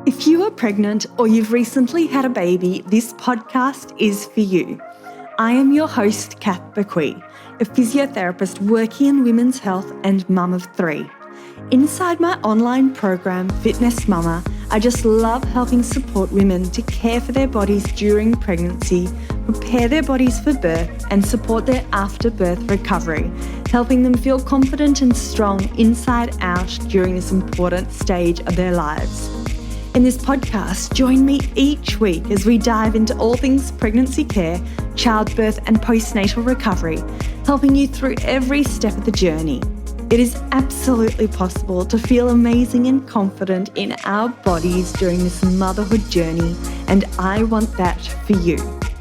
If you are pregnant or you've recently had a baby, this podcast is for you. I am your host, Kath Bequee, a physiotherapist working in women's health and mum of three. Inside my online program, Fitness Mama, I just love helping support women to care for their bodies during pregnancy, prepare their bodies for birth, and support their after-birth recovery, helping them feel confident and strong inside out during this important stage of their lives. In this podcast, join me each week as we dive into all things pregnancy care, childbirth, and postnatal recovery, helping you through every step of the journey. It is absolutely possible to feel amazing and confident in our bodies during this motherhood journey, and I want that for you.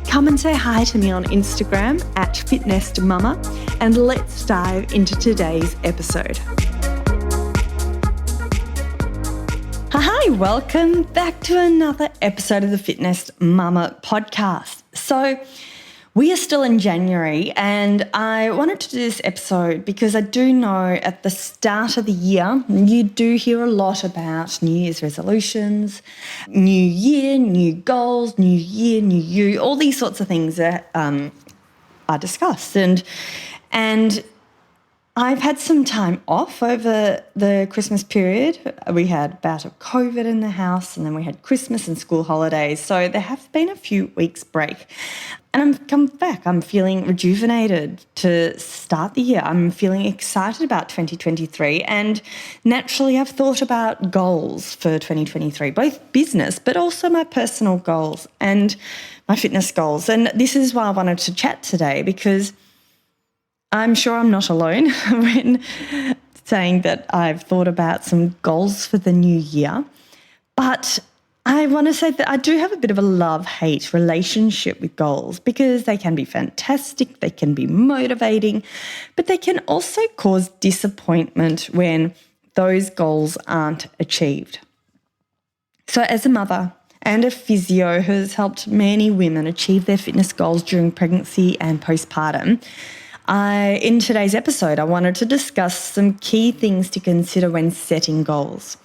Come and say hi to me on Instagram @fitnessmama, and let's dive into today's episode. Hi, welcome back to another episode of the Fitness Mama podcast. So we are still in January, and I wanted to do this episode because I do know at the start of the year, you do hear a lot about New Year's resolutions, new year, new goals, new year, new you, all these sorts of things that are discussed. And I've had some time off over the Christmas period. We had a bout of COVID in the house, and then we had Christmas and school holidays. So there have been a few weeks break. And I'm come back. I'm feeling rejuvenated to start the year. I'm feeling excited about 2023. And naturally, I've thought about goals for 2023, both business, but also my personal goals and my fitness goals. And this is why I wanted to chat today, because I'm sure I'm not alone when saying that I've thought about some goals for the new year. But I want to say that I do have a bit of a love-hate relationship with goals, because they can be fantastic, they can be motivating, but they can also cause disappointment when those goals aren't achieved. So as a mother and a physio who has helped many women achieve their fitness goals during pregnancy and postpartum, in today's episode, I wanted to discuss some key things to consider when setting goals.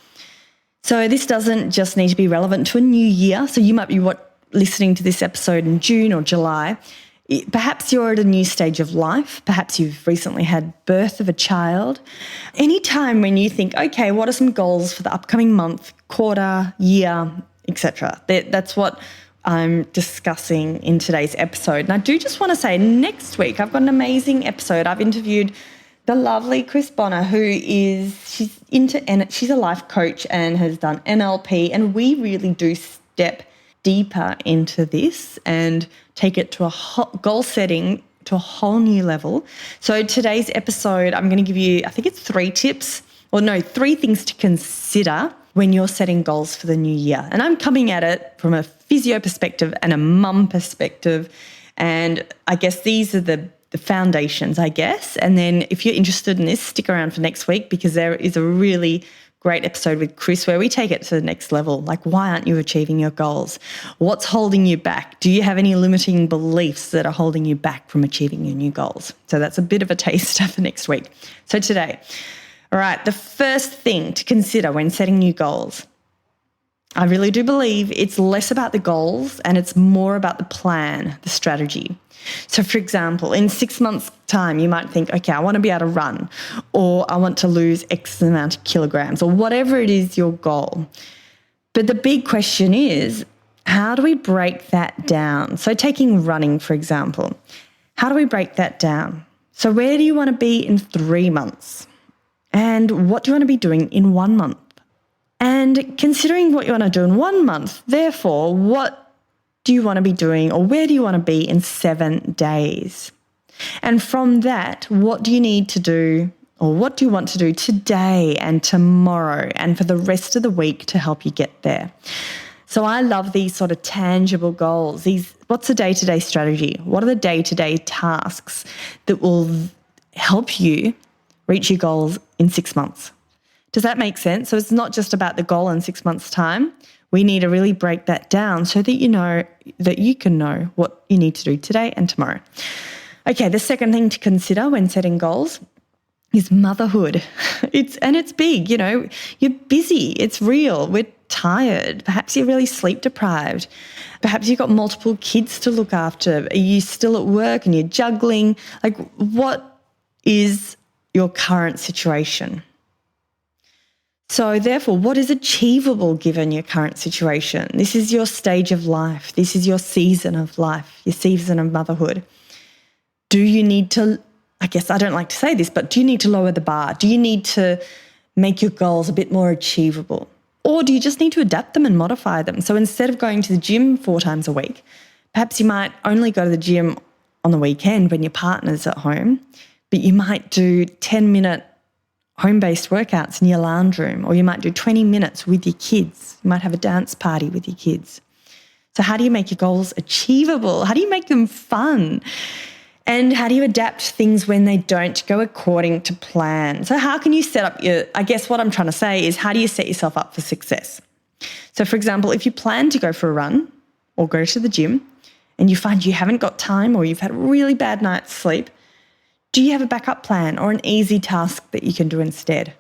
So this doesn't just need to be relevant to a new year. So you might be listening to this episode in June or July. Perhaps you're at a new stage of life. Perhaps you've recently had birth of a child. Any time when you think, okay, what are some goals for the upcoming month, quarter, year, etc. That's what I'm discussing in today's episode. And I do just want to say, next week I've got an amazing episode. I've interviewed the lovely Chris Bonner, she's a life coach and has done NLP, and we really do step deeper into this and take it to goal setting to a whole new level. So today's episode, I'm going to give you, I think it's 3 things to consider when you're setting goals for the new year. And I'm coming at it from a physio perspective and a mum perspective. And I guess these are the foundations, I guess. And then if you're interested in this, stick around for next week, because there is a really great episode with Chris where we take it to the next level. Like, why aren't you achieving your goals? What's holding you back? Do you have any limiting beliefs that are holding you back from achieving your new goals? So that's a bit of a taster for next week. So today, all right, the first thing to consider when setting new goals, I really do believe it's less about the goals and it's more about the plan, the strategy. So, for example, in 6 months' time, you might think, okay, I want to be able to run, or I want to lose X amount of kilograms, or whatever it is your goal. But the big question is, how do we break that down? So taking running, for example, how do we break that down? So where do you want to be in 3 months? And what do you want to be doing in 1 month? And considering what you want to do in 1 month, therefore, what do you want to be doing, or where do you want to be in 7 days? And from that, what do you need to do, or what do you want to do today and tomorrow and for the rest of the week to help you get there? So I love these sort of tangible goals. What's the day-to-day strategy? What are the day-to-day tasks that will help you reach your goals in 6 months? Does that make sense? So it's not just about the goal in 6 months' time. We need to really break that down so that you can know what you need to do today and tomorrow. Okay, the second thing to consider when setting goals is motherhood. It's big, you're busy. It's real. We're tired. Perhaps you're really sleep deprived. Perhaps you've got multiple kids to look after. Are you still at work and you're juggling? Like, what is your current situation? So therefore, what is achievable given your current situation? This is your stage of life. This is your season of life, your season of motherhood. Do you need to, I guess I don't like to say this, but do you need to lower the bar? Do you need to make your goals a bit more achievable? Or do you just need to adapt them and modify them? So instead of going to the gym 4 times a week, perhaps you might only go to the gym on the weekend when your partner's at home, but you might do 10-minute home-based workouts in your lounge room, or you might do 20 minutes with your kids. You might have a dance party with your kids. So how do you make your goals achievable? How do you make them fun? And how do you adapt things when they don't go according to plan? So how can you set up I guess what I'm trying to say is, how do you set yourself up for success? So for example, if you plan to go for a run or go to the gym and you find you haven't got time or you've had a really bad night's sleep, do you have a backup plan or an easy task that you can do instead?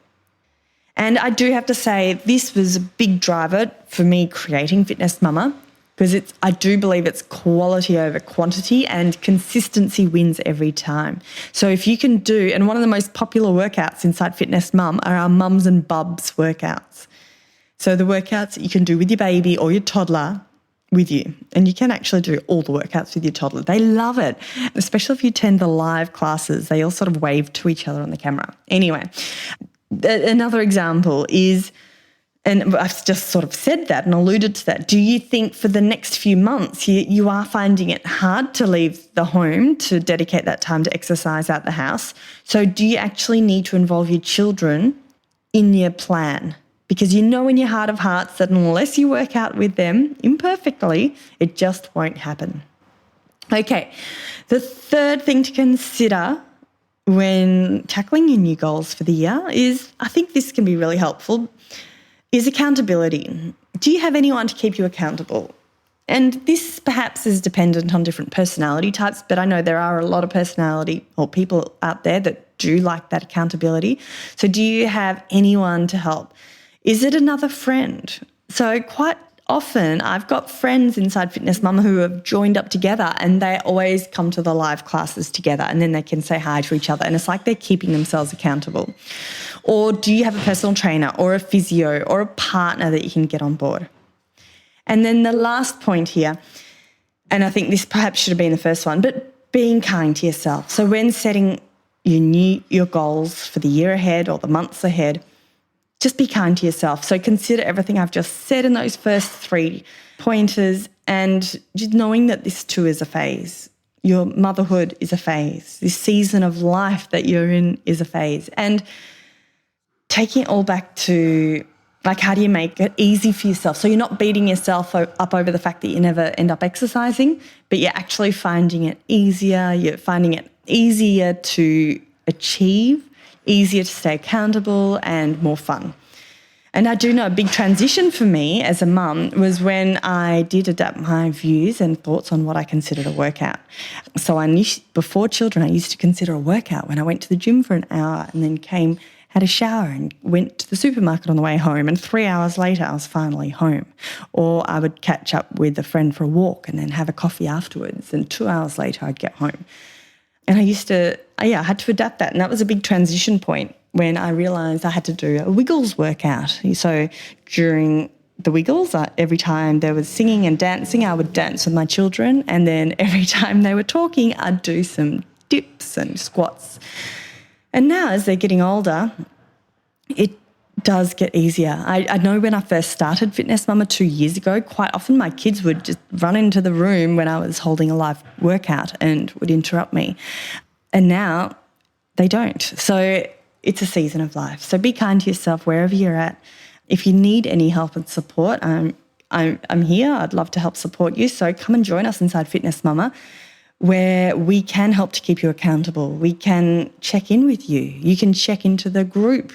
And I do have to say, this was a big driver for me creating Fitness Mama, because I do believe it's quality over quantity, and consistency wins every time. So if you can do, and one of the most popular workouts inside Fitness Mum are our mums and bubs workouts. So the workouts that you can do with your baby or your toddler with you. And you can actually do all the workouts with your toddler. They love it, especially if you attend the live classes. They all sort of wave to each other on the camera. Anyway, another example is, and I've just sort of said that and alluded to that, do you think for the next few months you are finding it hard to leave the home to dedicate that time to exercise out the house? So do you actually need to involve your children in your plan? Because you know in your heart of hearts that unless you work out with them imperfectly, it just won't happen. Okay, the third thing to consider when tackling your new goals for the year is, I think this can be really helpful, is accountability. Do you have anyone to keep you accountable? And this perhaps is dependent on different personality types, but I know there are a lot of personality or people out there that do like that accountability. So do you have anyone to help? Is it another friend? So quite often I've got friends inside Fitness Mama who have joined up together, and they always come to the live classes together, and then they can say hi to each other, and it's like they're keeping themselves accountable. Or do you have a personal trainer or a physio or a partner that you can get on board? And then the last point here, and I think this perhaps should have been the first one, but being kind to yourself. So when setting your goals for the year ahead or the months ahead, just be kind to yourself. So consider everything I've just said in those first 3 pointers, and just knowing that this too is a phase. Your motherhood is a phase. This season of life that you're in is a phase. And taking it all back to, like, how do you make it easy for yourself? So you're not beating yourself up over the fact that you never end up exercising, but you're actually finding it easier. You're finding it easier to achieve, easier to stay accountable, and more fun. And I do know a big transition for me as a mum was when I did adapt my views and thoughts on what I considered a workout. So before children, I used to consider a workout when I went to the gym for an hour and then had a shower and went to the supermarket on the way home, and 3 hours later I was finally home. Or I would catch up with a friend for a walk and then have a coffee afterwards, and 2 hours later I'd get home. And I had to adapt that. And that was a big transition point when I realised I had to do a Wiggles workout. So during the Wiggles, every time there was singing and dancing, I would dance with my children. And then every time they were talking, I'd do some dips and squats. And now as they're getting older, it does get easier. I know when I first started Fitness Mama 2 years ago, quite often my kids would just run into the room when I was holding a live workout and would interrupt me. And now they don't. So it's a season of life. So be kind to yourself wherever you're at. If you need any help and support, I'm here. I'd love to help support you. So come and join us inside Fitness Mama, where we can help to keep you accountable. We can check in with you. You can check into the group.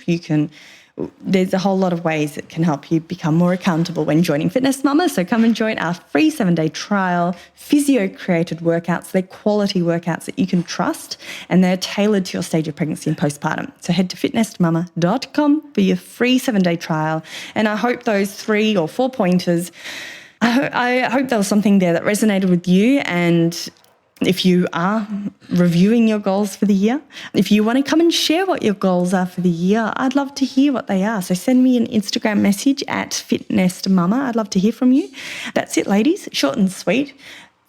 there's a whole lot of ways that can help you become more accountable when joining Fitness Mama. So come and join our free 7-day trial, physio-created workouts. They're quality workouts that you can trust, and they're tailored to your stage of pregnancy and postpartum. So head to fitnessmama.com for your free 7-day trial. And I hope those 3 or 4 pointers, I hope there was something there that resonated with you. And if you are reviewing your goals for the year, if you want to come and share what your goals are for the year, I'd love to hear what they are. So send me an Instagram message at fitnessmama. I'd love to hear from you. That's it, ladies. Short and sweet.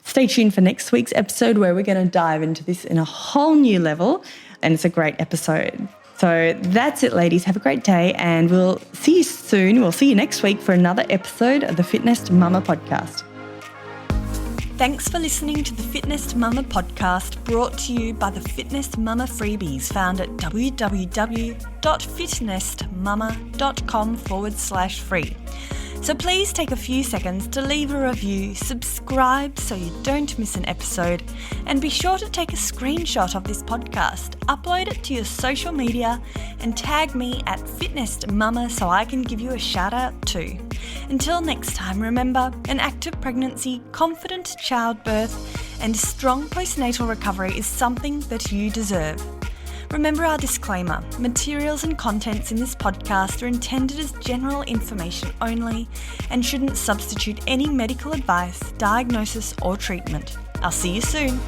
Stay tuned for next week's episode where we're going to dive into this in a whole new level, and it's a great episode. So that's it, ladies. Have a great day, and we'll see you soon. We'll see you next week for another episode of the Fitness Mama podcast. Thanks for listening to the Fitness Mama podcast, brought to you by the Fitness Mama freebies found at www.fitnessmama.com/free. So please take a few seconds to leave a review, subscribe so you don't miss an episode, and be sure to take a screenshot of this podcast, upload it to your social media, and tag me at Fitness Mama so I can give you a shout out too. Until next time, remember, an active pregnancy, confident childbirth, and strong postnatal recovery is something that you deserve. Remember our disclaimer: materials and contents in this podcast are intended as general information only and shouldn't substitute any medical advice, diagnosis, or treatment. I'll see you soon.